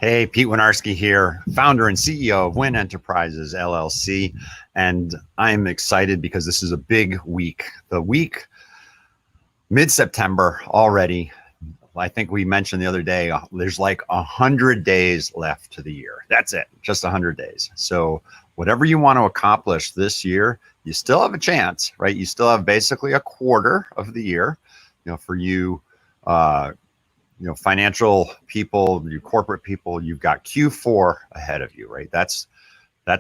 Hey, Pete Winarski here, founder and CEO of Win Enterprises LLC. And I'm excited because this is a big week. The week, mid-September already. I think we mentioned the other day, there's like 100 days left to the year. That's it, just 100 days. So whatever you want to accomplish this year, you still have a chance, right? You still have basically a quarter of the year, for you, financial people, you corporate people, you've got Q4 ahead of you, right? That's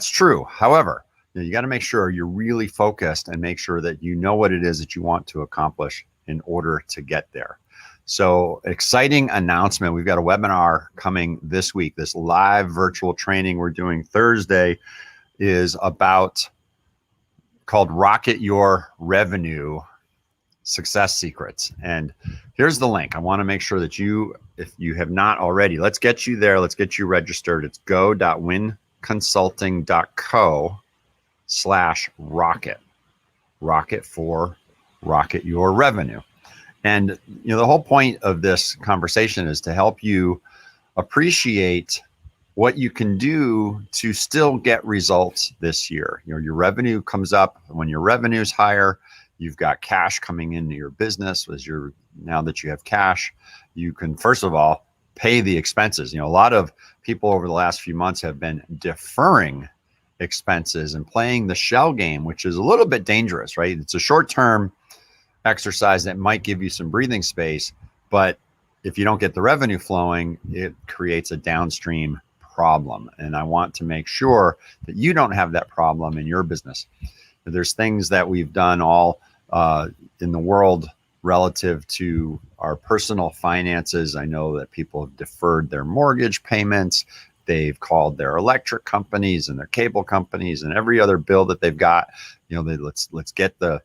true. However, you got to make sure you're really focused and make sure that you know what it is that you want to accomplish in order to get there. So exciting announcement. We've got a webinar coming this week. This live virtual training we're doing Thursday is called Rocket Your Revenue Success Secrets. And here's the link. I want to make sure that if you have not already, let's get you there. Let's get you registered. It's go.winconsulting.co/rocket. Rocket for Rocket Your Revenue. And the whole point of this conversation is to help you appreciate what you can do to still get results this year. Your revenue comes up. When your revenue is higher, you've got cash coming into your business. Now that you have cash, you can, first of all, pay the expenses. A lot of people over the last few months have been deferring expenses and playing the shell game, which is a little bit dangerous, right? It's a short-term exercise that might give you some breathing space, but if you don't get the revenue flowing, it creates a downstream problem. And I want to make sure that you don't have that problem in your business. There's things that we've done all in the world relative to our personal finances. I know that people have deferred their mortgage payments. They've called their electric companies and their cable companies and every other bill that they've got. Let's get the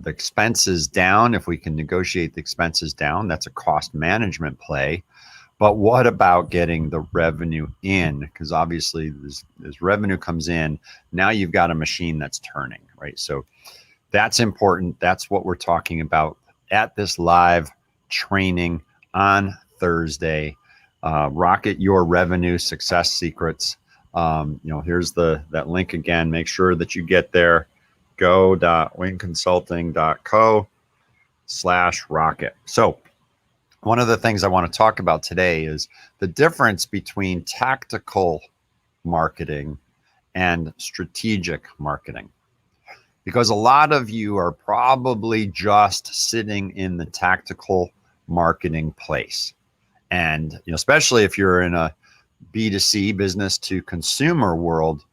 expenses down. If we can negotiate the expenses down, that's a cost management play. But what about getting the revenue in? Because obviously as revenue comes in, now you've got a machine that's turning, right? So that's important. That's what we're talking about at this live training on Thursday. Rocket Your Revenue Success Secrets. Here's that link again. Make sure that you get there. go.winconsulting.co/rocket. So one of the things I want to talk about today is the difference between tactical marketing and strategic marketing. Because a lot of you are probably just sitting in the tactical marketing place. And especially if you're in a B2C, business to consumer world,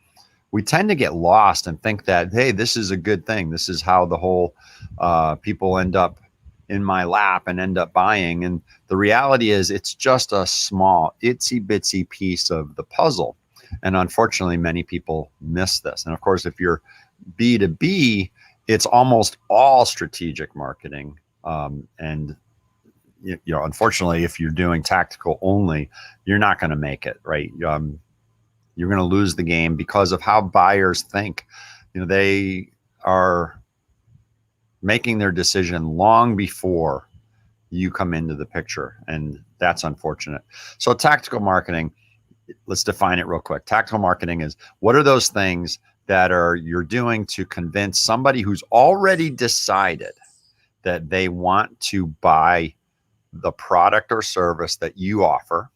we tend to get lost and think that, hey, this is a good thing. This is how the whole people end up in my lap and end up buying. And the reality is it's just a small itsy bitsy piece of the puzzle. And unfortunately, many people miss this. And of course, if you're B2B, it's almost all strategic marketing. And unfortunately, if you're doing tactical only, you're not going to make it, right? You're going to lose the game because of how buyers think. They are making their decision long before you come into the picture, and that's unfortunate. So tactical marketing, let's define it real quick. Tactical marketing is, what are those things that you're doing to convince somebody who's already decided that they want to buy the product or service that you offer.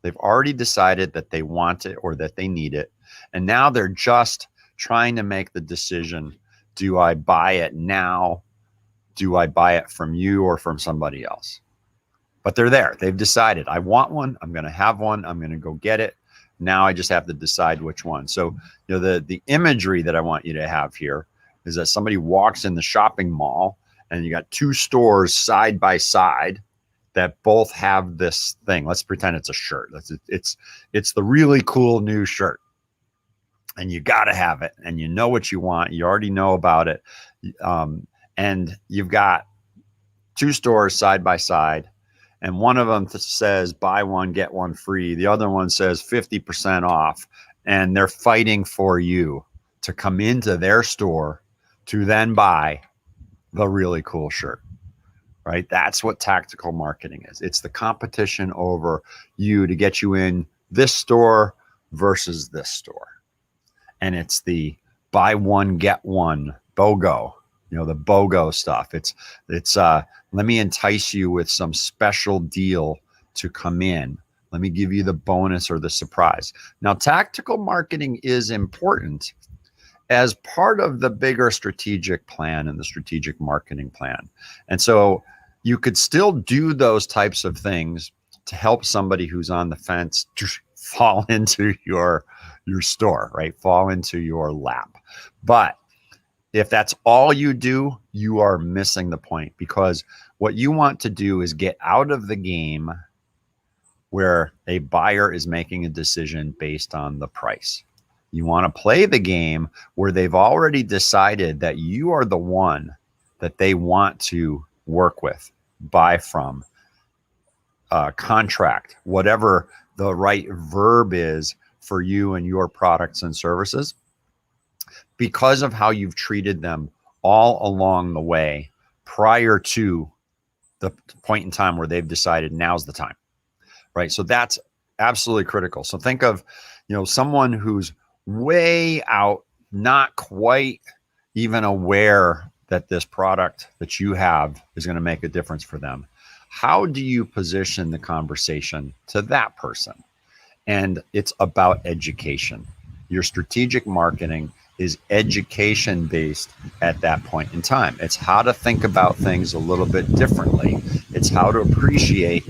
They've already decided that they want it or that they need it. And now they're just trying to make the decision, do I buy it now? Do I buy it from you or from somebody else? But they're there. They've decided, I want one. I'm going to have one. I'm going to go get it. Now I just have to decide which one. So, the imagery that I want you to have here is that somebody walks in the shopping mall and you got two stores side by side that both have this thing. Let's pretend it's a shirt. It's the really cool new shirt. And you got to have it. And you know what you want. You already know about it. And you've got two stores side by side. And one of them says buy one, get one free. The other one says 50% off. And they're fighting for you to come into their store to then buy the really cool shirt, right? That's what tactical marketing is. It's the competition over you to get you in this store versus this store. And it's the buy one, get one BOGO, the BOGO stuff. It's let me entice you with some special deal to come in. Let me give you the bonus or the surprise. Now, tactical marketing is important as part of the bigger strategic plan and the strategic marketing plan. And so you could still do those types of things to help somebody who's on the fence to fall into your store, right? Fall into your lap. But if that's all you do, you are missing the point, because what you want to do is get out of the game where a buyer is making a decision based on the price. You want to play the game where they've already decided that you are the one that they want to work with, buy from, contract, whatever the right verb is for you and your products and services, because of how you've treated them all along the way prior to the point in time where they've decided now's the time, right? So that's absolutely critical. So think of, someone who's way out, not quite even aware that this product that you have is going to make a difference for them. How do you position the conversation to that person? And it's about education. Your strategic marketing is education based at that point in time. It's how to think about things a little bit differently. It's how to appreciate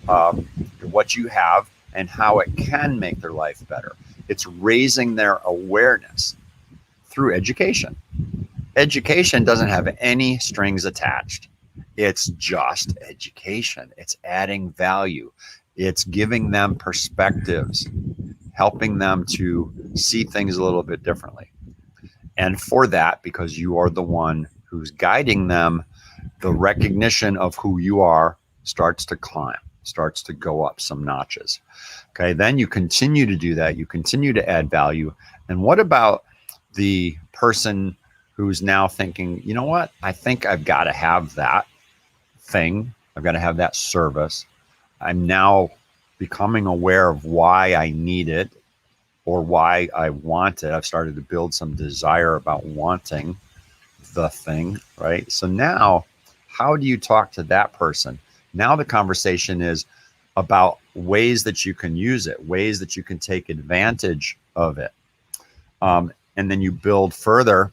what you have and how it can make their life better. It's raising their awareness through education. Education doesn't have any strings attached. It's just education. It's adding value. It's giving them perspectives, helping them to see things a little bit differently. And for that, because you are the one who's guiding them, the recognition of who you are starts to climb, starts to go up some notches. Okay, then you continue to do that. You continue to add value. And what about the person who's now thinking, you know what? I think I've got to have that thing. I've got to have that service. I'm now becoming aware of why I need it or why I want it. I've started to build some desire about wanting the thing, right? So now, how do you talk to that person? Now the conversation is about ways that you can use it, ways that you can take advantage of it. And then you build further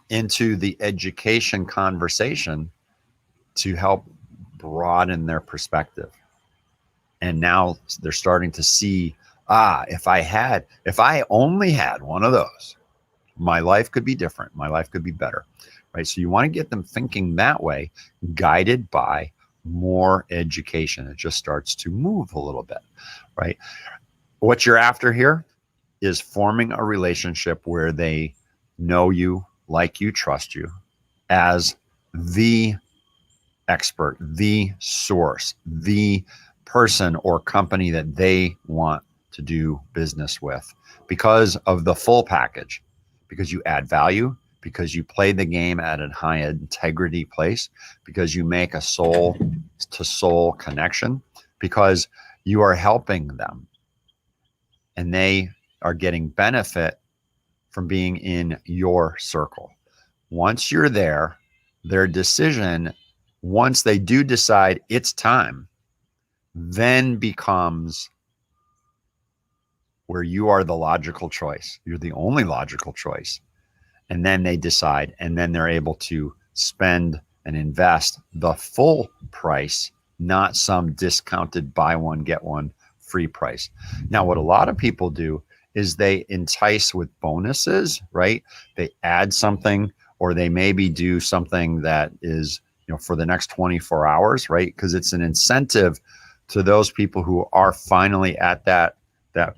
into the education conversation to help broaden their perspective. And now they're starting to see, if I only had one of those, my life could be different. My life could be better, right? So you want to get them thinking that way, guided by more education. It just starts to move a little bit, right? What you're after here is forming a relationship where they know you, like you, trust you as the expert, the source, the person or company that they want to do business with because of the full package, because you add value, because you play the game at a high integrity place, because you make a soul to soul connection, because you are helping them and they are getting benefit from being in your circle. Once you're there, their decision, once they do decide it's time, then becomes where you are the logical choice. You're the only logical choice. And then they decide, and then they're able to spend and invest the full price, not some discounted buy one, get one free price. Now, what a lot of people do is they entice with bonuses, right? They add something, or they maybe do something that is, for the next 24 hours, right? Because it's an incentive to those people who are finally at that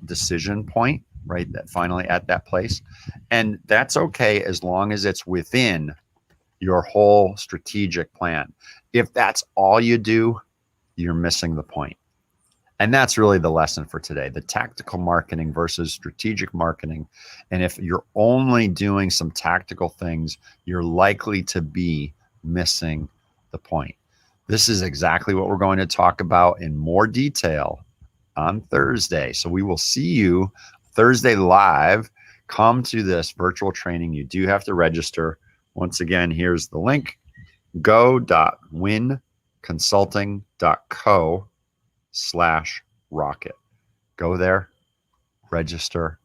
decision point, right? That finally at that place. And that's okay as long as it's within your whole strategic plan. If that's all you do, you're missing the point. And that's really the lesson for today, the tactical marketing versus strategic marketing. And if you're only doing some tactical things, you're likely to be missing the point. This is exactly what we're going to talk about in more detail on Thursday. So we will see you Thursday live. Come to this virtual training. You do have to register. Once again, here's the link: go.winconsulting.co/rocket. Go there, register.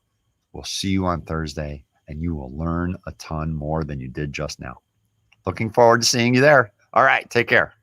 We'll see you on Thursday, and you will learn a ton more than you did just now. Looking forward to seeing you there. All right, take care.